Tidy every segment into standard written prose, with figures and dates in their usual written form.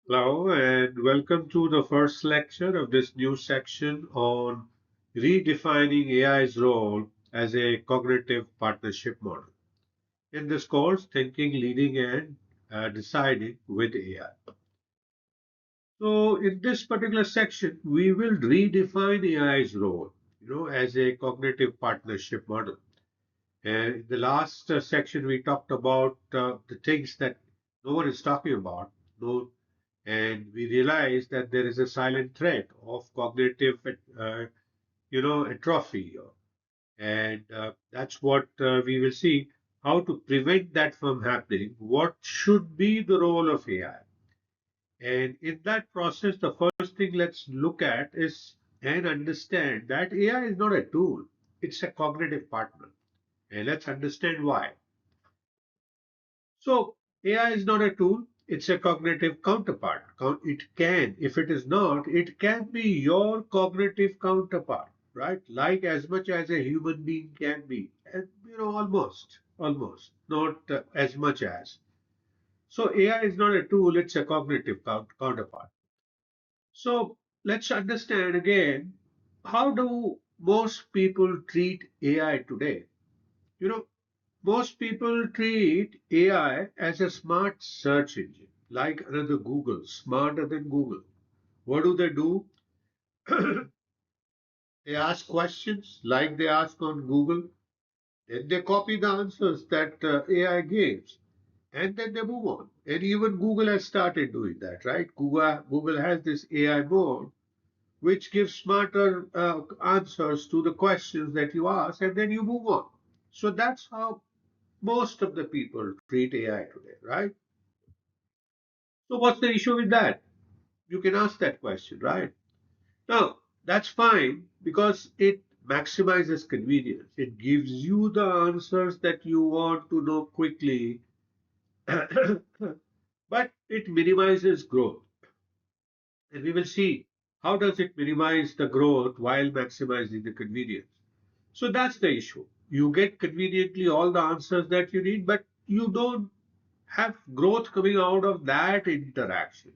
Hello, and welcome to the first lecture of this new section on redefining AI's role as a cognitive partnership model. In this course, thinking, leading, and deciding with AI. So, in this particular section, we will redefine AI's role, as a cognitive partnership model. And in the last section, we talked about the things that no one is talking about, no and we realize that there is a silent threat of cognitive atrophy, and that's what we will see how to prevent that from happening. What should be the role of AI? And in that process, the first thing let's look at is and understand that AI is not a tool, it's a cognitive partner. And let's understand why. So AI is not a tool, it's a cognitive counterpart. It can, if it is not, it can be your cognitive counterpart, right? Like as much as a human being can be. And, almost, not as much as. So AI is not a tool, it's a cognitive counterpart. So let's understand again, how do most people treat AI today? You know, Most people treat AI as a smart search engine, like another Google, smarter than Google. What do? They ask questions like they ask on Google, then they copy the answers that AI gives, and then they move on. And even Google has started doing that, right? Google has this AI mode, which gives smarter answers to the questions that you ask, and then you move on. So that's how most of the people treat AI today, right? So what's the issue with that? You can ask that question, right? Now, that's fine because it maximizes convenience. It gives you the answers that you want to know quickly, but it minimizes growth. And we will see how does it minimize the growth while maximizing the convenience. So that's the issue. You get conveniently all the answers that you need, but you don't have growth coming out of that interaction.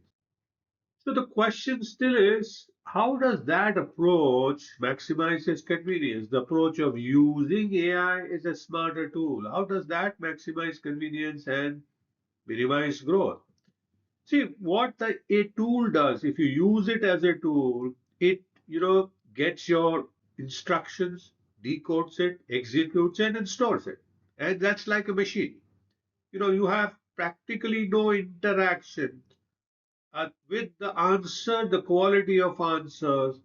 So the question still is, how does that approach maximize its convenience? The approach of using AI as a smarter tool. How does that maximize convenience and minimize growth? See, what a tool does, if you use it as a tool, it, gets your instructions, decodes it, executes it, and stores it. And that's like a machine. You have practically no interaction with the answer, the quality of answers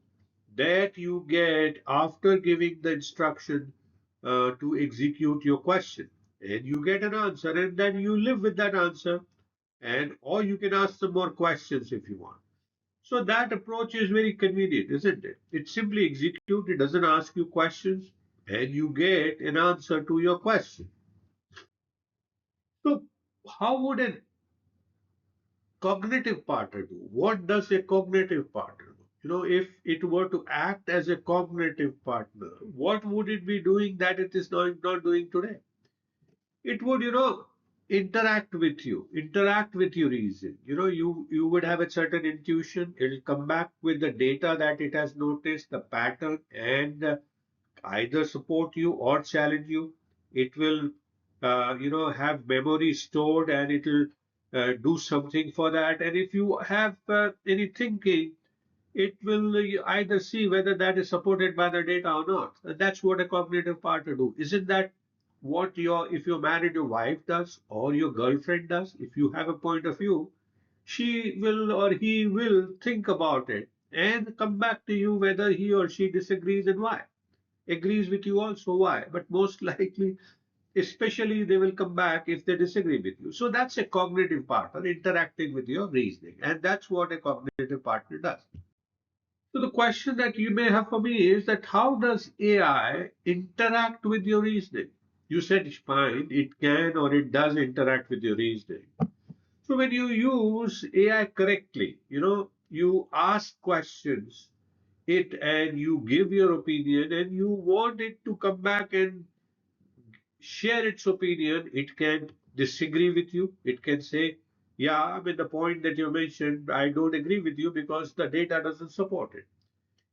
that you get after giving the instruction to execute your question. And you get an answer, and then you live with that answer, and or you can ask some more questions if you want. So that approach is very convenient, isn't it? It simply executes, it doesn't ask you questions, and you get an answer to your question. So, how would an cognitive partner do? What does a cognitive partner do? If it were to act as a cognitive partner, what would it be doing that it is not doing today? It would, interact with your reason. You would have a certain intuition. It'll come back with the data that it has noticed, the pattern, and either support you or challenge you. It will, have memory stored and it will do something for that. And if you have any thinking, it will either see whether that is supported by the data or not. And that's what a cognitive partner do. Isn't that what if you're married, your wife does or your girlfriend does? If you have a point of view, she will or he will think about it and come back to you whether he or she disagrees and why agrees with you also why, but most likely, especially they will come back if they disagree with you. So that's a cognitive partner interacting with your reasoning, and that's what a cognitive partner does. So the question that you may have for me is that how does AI interact with your reasoning? You said it's fine, it can or it does interact with your reasoning. So when you use AI correctly, you ask questions it and you give your opinion and you want it to come back and share its opinion. It can disagree with you. It can say, Yeah, I mean, the point that you mentioned, I don't agree with you because the data doesn't support it.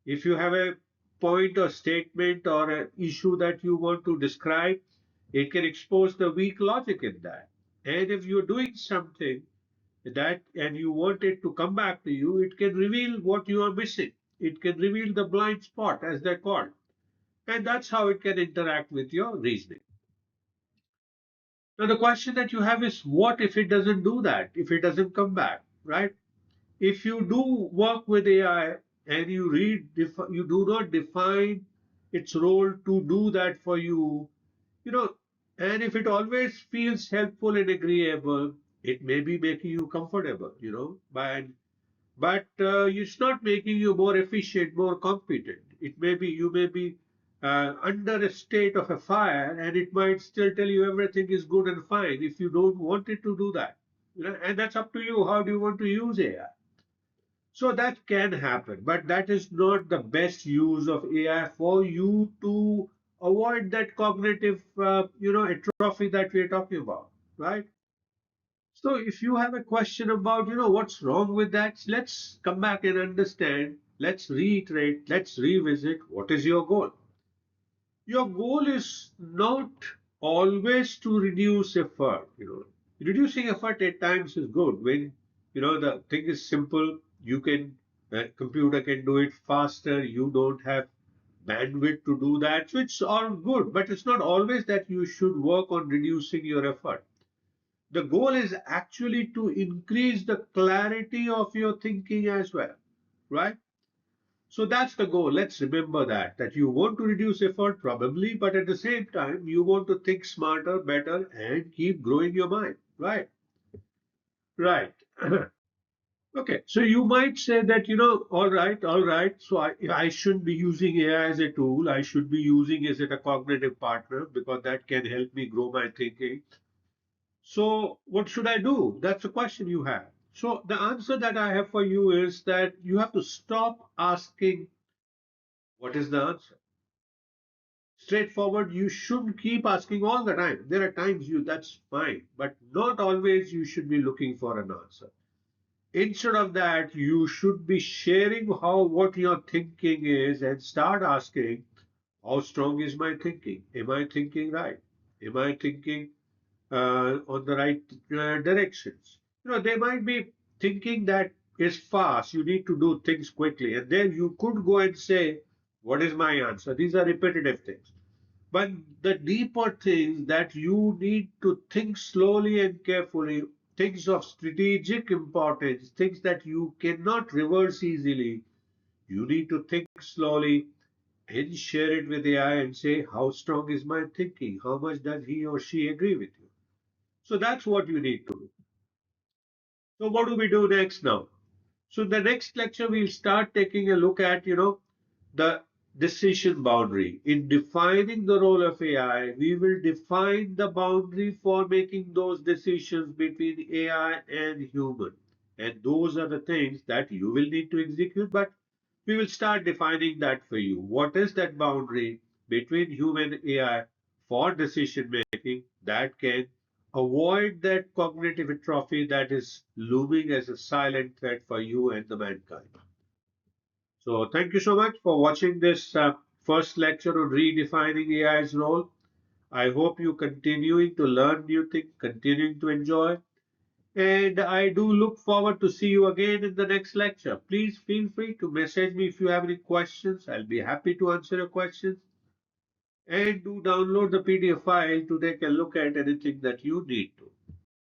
If you have a point or statement or an issue that you want to describe, it can expose the weak logic in that. And if you're doing something that and you want it to come back to you, it can reveal what you are missing. It can reveal the blind spot, as they're called. And that's how it can interact with your reasoning. Now, the question that you have is what if it doesn't do that? If it doesn't come back, right? If you do work with AI and you do not define its role to do that for you, you know, and if it always feels helpful and agreeable, it may be making you comfortable, but it's not making you more efficient, more competent. It may be you may be under a state of a fire, and it might still tell you everything is good and fine if you don't want it to do that. And that's up to you. How do you want to use AI? So that can happen, but that is not the best use of AI for you to avoid that cognitive, atrophy that we're talking about, right? So if you have a question about, what's wrong with that, let's come back and understand. Let's reiterate. Let's revisit. What is your goal? Your goal is not always to reduce effort. Reducing effort at times is good when the thing is simple. You can computer can do it faster. You don't have bandwidth to do that, so it's all good. But it's not always that you should work on reducing your effort. The goal is actually to increase the clarity of your thinking as well, right? So that's the goal. Let's remember that you want to reduce effort probably, but at the same time, you want to think smarter, better, and keep growing your mind, right? Right. Okay. So you might say that, all right, all right. So I shouldn't be using AI as a tool. I should be using it as a cognitive partner because that can help me grow my thinking. So what should I do? That's the question you have. So the answer that I have for you is that you have to stop asking what is the answer. Straightforward, you shouldn't keep asking all the time. There are times that's fine, but not always you should be looking for an answer. Instead of that, you should be sharing what your thinking is and start asking, how strong is my thinking? Am I thinking right? Am I thinking on the right directions? They might be thinking that is fast. You need to do things quickly. And then you could go and say, what is my answer? These are repetitive things. But the deeper things that you need to think slowly and carefully, things of strategic importance, things that you cannot reverse easily, you need to think slowly and share it with AI and say, how strong is my thinking? How much does he or she agree with you? So that's what you need to do. So what do we do next now? So the next lecture we'll start taking a look at, the decision boundary. In defining the role of AI, we will define the boundary for making those decisions between AI and human. And those are the things that you will need to execute, but we will start defining that for you. What is that boundary between human and AI for decision making that can avoid that cognitive atrophy that is looming as a silent threat for you and the mankind? So thank you so much for watching this first lecture on redefining AI's role. I hope you continuing to learn new things, continuing to enjoy. And I do look forward to see you again in the next lecture. Please feel free to message me if you have any questions. I'll be happy to answer your questions. And do download the PDF file to take a look at anything that you need to.